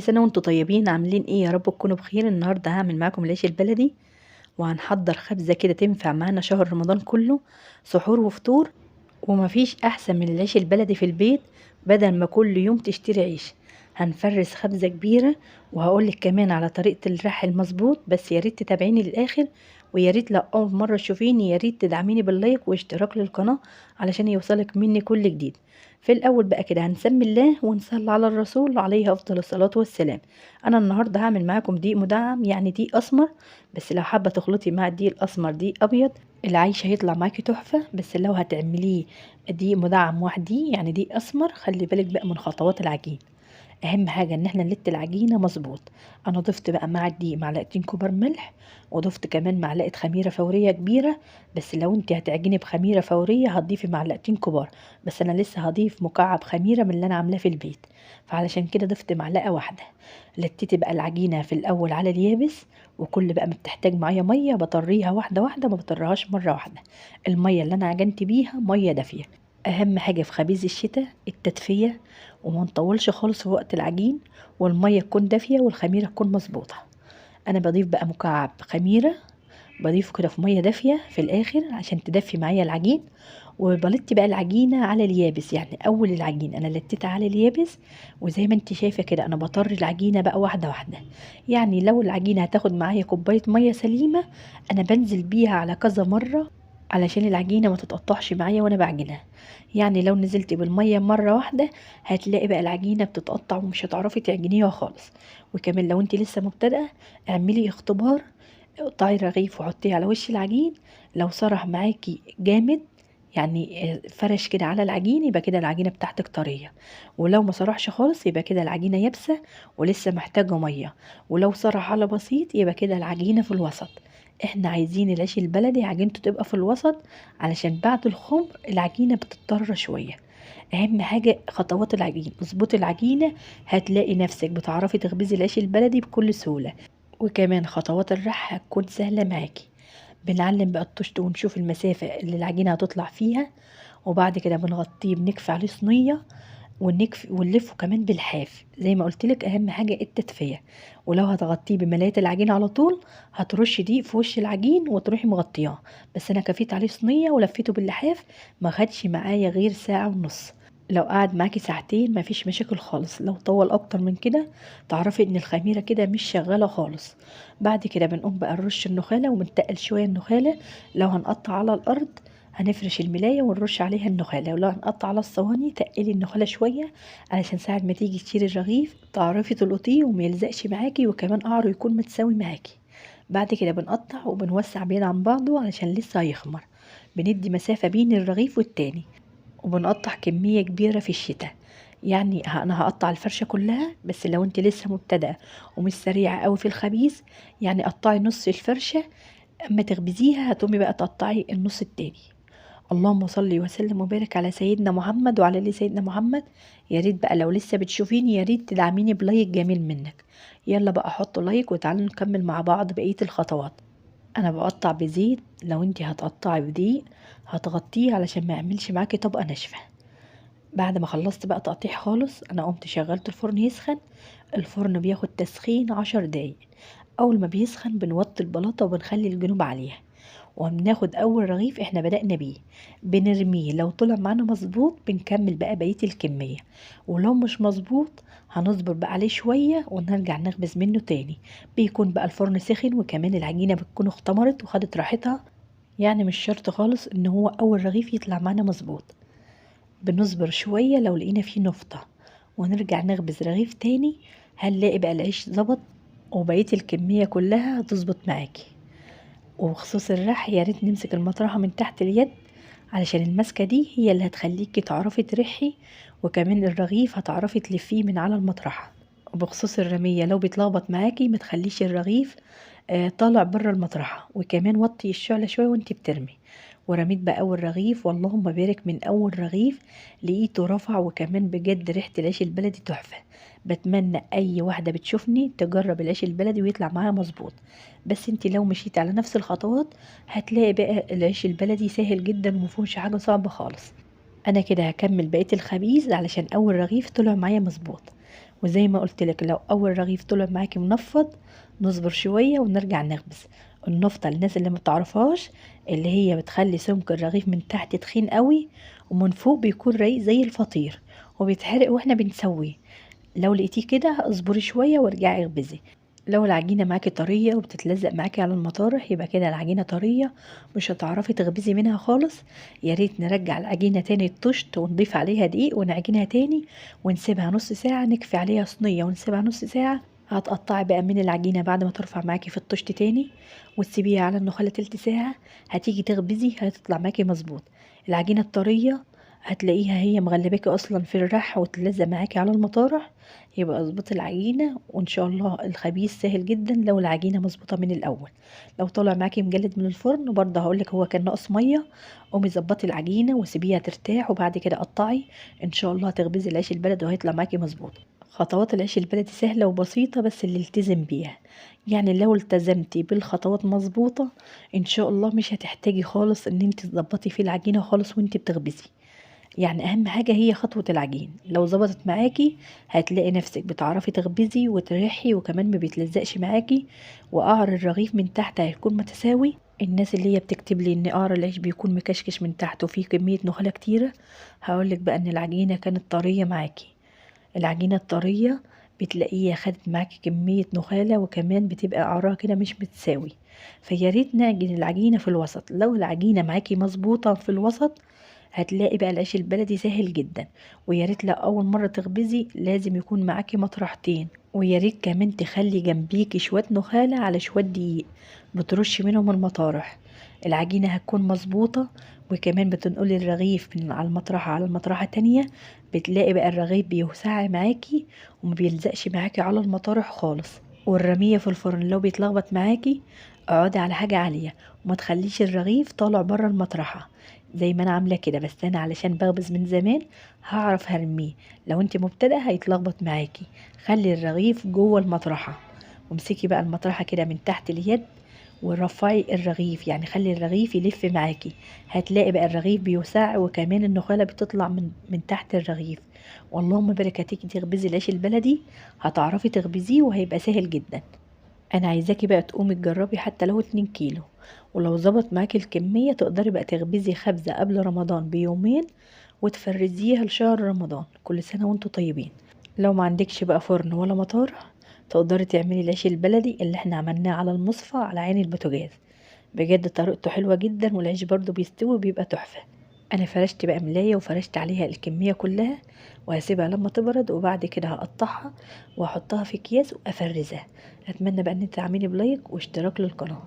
سنة وانتم طيبين، عاملين ايه؟ يا رب تكونوا بخير. النهارده هعمل معاكم العيش البلدي، وهنحضر خبزة كده تنفع معانا شهر رمضان كله، سحور وفطور. ومفيش احسن من العيش البلدي في البيت، بدل ما كل يوم تشتري عيش. هنفرز خبزة كبيرة، وهقولك كمان على طريقة الرح المظبوط، بس يا ريت تتابعيني للاخر. ويا ريت لو اول مرة تشوفيني يا ريت تدعميني باللايك واشتراك للقناة علشان يوصلك مني كل جديد. في الاول بقى كده هنسمي الله ونصلي على الرسول عليه افضل الصلاة والسلام. انا النهارده هعمل معاكم دقيق مدعم، يعني دقيق اسمر، بس لو حابة تخلطي مع الدقيق الاسمر دقيق ابيض العيش هيطلع معاكي تحفة. بس لو هتعمليه دقيق مدعم وحدي يعني دقيق اسمر، خلي بالك بقى من خطوات العجين. اهم حاجه ان احنا نلت العجينه مظبوط. انا ضفت بقى مع الدقيق معلقتين كبار ملح، وضفت كمان معلقه خميره فوريه كبيره. بس لو انت هتعجني بخميره فوريه هتضيفي معلقتين كبار، بس انا لسه هضيف مكعب خميره من اللي انا عاملاه في البيت، فعلشان كده ضفت معلقه واحده. لتيت بقى العجينه في الاول على اليابس، وكل بقى ما بتحتاج معايا ميه بطريها واحده واحده، ما بطرهاش مره واحده. الميه اللي انا عجنت بيها ميه دافيه. اهم حاجه في خبيز الشتاء التدفئه، وما نطولش خالص في وقت العجين، والميه تكون دافيه والخميره تكون مظبوطه. انا بضيف بقى مكعب خميره، بضيفه كده في ميه دافيه في الاخر عشان تدفي معايا العجين. وبلت بقى العجينه على اليابس، يعني اول العجين انا لتيتها على اليابس. وزي ما انت شايفه كده انا بطر العجينه بقى واحده واحده. يعني لو العجينه هتاخد معايا كوبايه ميه سليمه، انا بنزل بيها على كذا مره علشان العجينه ما تتقطعش معايا وانا بعجنها. يعني لو نزلت بالميه مره واحده هتلاقي بقى العجينه بتتقطع ومش هتعرفي تعجنيها خالص. وكمان لو انت لسه مبتدئه اعملي اختبار، اقطعي رغيف وحطيه على وش العجين. لو سرح معاكي جامد، يعني فرش كده على العجين، يبقى كده العجينه بتاعتك طريه. ولو ما سرحش خالص يبقى كده العجينه يابسه ولسه محتاجه ميه. ولو سرح على بسيط يبقى كده العجينه في الوسط. احنا عايزين العيش البلدي عجينته تبقى في الوسط، علشان بعد الخمر العجينه بتضطر شويه. اهم حاجه خطوات العجين، اظبطي العجينه هتلاقي نفسك بتعرفي تخبزي العيش البلدي بكل سهوله. وكمان خطوات الرح هتكون سهله معاكي. بنعلم بقى الطشت ونشوف المسافة اللي العجينة هتطلع فيها، وبعد كده بنغطيه بنكفي عليه صينية، ونلفه كمان بالحاف زي ما قلتلك. اهم حاجة التدفية. ولو هتغطيه بملاية العجين على طول هترش دقيق في وش العجين وتروحي مغطياه. بس انا كفيت عليه صينية ولفيته باللحاف، ما خدش معايا غير ساعة ونص. لو قعد معاكي ساعتين مفيش مشاكل خالص، لو طول اكتر من كده تعرفي ان الخميرة كده مش شغالة خالص. بعد كده بنقوم بقى نرش النخالة وبنتقل شوية النخالة. لو هنقطع على الارض هنفرش الملاية ونرش عليها النخالة، ولو هنقطع على الصواني تقلي النخالة شوية علشان ساعة ما تيجي تشيلي الرغيف تعرفي تلقطيه وما يلزقش معاكي، وكمان قعره يكون متساوي معاكي. بعد كده بنقطع وبنوسع بعيد عن بعضه علشان لسه هيخمر. بندي مسافة بين الرغيف والتاني، وبنقطع كمية كبيرة في الشتاء. يعني انا هقطع الفرشة كلها، بس لو انت لسه مبتدئة ومش سريعة قوي في الخبيز يعني قطعي نص الفرشة. اما تخبزيها هتقومي بقى تقطعي النص التاني. اللهم صل وسلم وبارك على سيدنا محمد وعلى ال سيدنا محمد. يا ريت بقى لو لسه بتشوفيني يا ريت تدعميني بلايك جميل منك. يلا بقى حطوا لايك وتعالوا نكمل مع بعض بقية الخطوات. انا بقطع بزيت، لو انتي هتقطعي بدقيق هتغطيه علشان ما يعملش معاكي طبقة ناشفة. بعد ما خلصت بقى تقطيع خالص انا قمت شغلت الفرن يسخن. الفرن بياخد تسخين 10 دقايق. اول ما بيسخن بنوطي البلاطة وبنخلي الجنوب عليها، وبناخد اول رغيف احنا بدأنا بيه بنرميه. لو طلع معانا مظبوط بنكمل بقى بقية الكمية، ولو مش مظبوط هنصبر بقى عليه شوية ونرجع نخبز منه تاني. بيكون بقى الفرن سخن وكمان العجينة بتكون اختمرت وخدت راحتها. يعني مش شرط خالص ان هو اول رغيف يطلع معانا مظبوط. بنصبر شوية لو لقينا فيه نفطة ونرجع نخبز رغيف تاني، هنلاقي بقى العيش ظبط وبقية الكمية كلها هتظبط معاكي. وبخصوص الرح يا ريت نمسك المطرحة من تحت اليد، علشان المسكة دي هي اللي هتخليكي تعرفي ترحي، وكمان الرغيف هتعرفي تلفيه من على المطرحة. وبخصوص الرمية لو بيتلخبط معاكي ما تخليش الرغيف طالع بره المطرحة، وكمان وطي الشعلة شوية وانتي بترمي. ورميت بقى اول رغيف، واللهم بارك من اول رغيف لقيته رفع، وكمان بجد ريحة العيش البلدي تحفة. بتمنى اي واحدة بتشوفني تجرب العيش البلدي ويطلع معاها مظبوط. بس انتي لو مشيتي على نفس الخطوات هتلاقي بقى العيش البلدي سهل جدا ومفيهوش حاجة صعبة خالص. انا كده هكمل بقية الخبيز علشان اول رغيف طلع معايا مظبوط. وزي ما قلت لك لو اول رغيف طلع معاكي منفض نصبر شويه ونرجع نخبز. النفطه للناس اللي ما تعرفهاش اللي هي بتخلي سمك الرغيف من تحت تخين قوي ومن فوق بيكون رقيق زي الفطير وبيتحرق واحنا بنسويه. لو لقيتيه كده اصبري شويه وارجعي اخبزي. لو العجينه معاكي طريه وبتتلزق معاكي على المطارح يبقى كده العجينه طريه مش هتعرفي تخبزي منها خالص. يا ريت نرجع العجينه تاني الطشت ونضيف عليها دقيق ونعجنها تاني ونسيبها نص ساعه، نكفي عليها صينيه ونسيبها نص ساعه. هتقطعي بقى من العجينه بعد ما ترفع معاكي في الطشت تاني وتسيبيها على النخاله تلت ساعه. هتيجي تخبزي هتطلع معاكي مظبوط. العجينه الطريه هتلاقيها هي مغلباكي اصلا في الرح وتلزق معاكي على المطارح. يبقى اظبطي العجينه وان شاء الله الخبيز سهل جدا لو العجينه مظبوطه من الاول. لو طلع معاكي مجلد من الفرن برضه هقولك هو كان ناقص ميه، قومي ظبطي العجينه وسيبيها ترتاح وبعد كده قطعي. ان شاء الله هتخبزي العيش البلدي وهيطلع معاكي مظبوط. خطوات العيش البلدي سهله وبسيطه بس اللي التزم بيها. يعني لو التزمتي بالخطوات مظبوطه ان شاء الله مش هتحتاجي خالص ان انت تظبطي فيه العجينه خالص وانت بتخبزي. يعني اهم حاجة هي خطوة العجين، لو ظبطت معاكي هتلاقي نفسك بتعرفي تخبزي وتريحي وكمان ما بيتلزقش معاكي. وقعر الرغيف من تحت هيكون متساوي. الناس اللي هي بتكتب لي ان قعر العيش بيكون مكشكش من تحت وفيه كمية نخالة كتيرة هقولك بقى ان العجينة كانت طرية معاكي. العجينة الطرية بتلاقيها خدت معاكي كمية نخالة وكمان بتبقى قعرها كده مش متساوي. فياريت نعجن العجينة في الوسط. لو العجينة معاكي مظبوطة في الوسط هتلاقي بقى العيش البلدي سهل جدا. ويا ريت لو اول مره تخبزي لازم يكون معاكي مطرحتين. ويا ريت كمان تخلي جنبيكي شويه نخاله على شويه دقيق بترشي منهم المطارح. العجينه هتكون مظبوطه. وكمان بتنقلي الرغيف من على المطرحه على المطرحه تانية بتلاقي بقى الرغيف بيوسع معاكي وما بيلزقش معاكي على المطارح خالص. والرمية في الفرن لو بيتلخبط معاكي اقعدي على حاجة عالية وما تخليش الرغيف طالع بره المطرحة زي ما انا عاملة كده. بس انا علشان بخبز من زمان هعرف هرميه. لو انت مبتدئة هيتلخبط معاكي. خلي الرغيف جوه المطرحة وامسكي بقى المطرحة كده من تحت اليد ورفعي الرغيف، يعني خلي الرغيف يلف معاكي. هتلاقي بقى الرغيف بيوسع وكمان النخالة بتطلع من تحت الرغيف. واللهم بارك هتيجي تخبزي العيش البلدي هتعرفي تخبزيه وهيبقى سهل جدا. انا عايزاكي بقى تقومي تجربي حتى لو 2 كيلو. ولو ظبط معاكي الكمية تقدري بقى تخبزي خبزة قبل رمضان بيومين وتفرزيها لشهر رمضان. كل سنة وانتوا طيبين. لو ما عندكش بقى فرن ولا مطارح تقدري تعملي العيش البلدي اللي احنا عملناه على المصفى على عين البوتاجاز. بجد طريقته حلوة جدا والعيش برضو بيستوي بيبقى تحفة. انا فرشت بقى ملاية وفرشت عليها الكمية كلها وهسيبها لما تبرد وبعد كده هقطعها واحطها في اكياس وافرزها. اتمنى بقى ان انت تعملي بلايك واشتراك للقناة.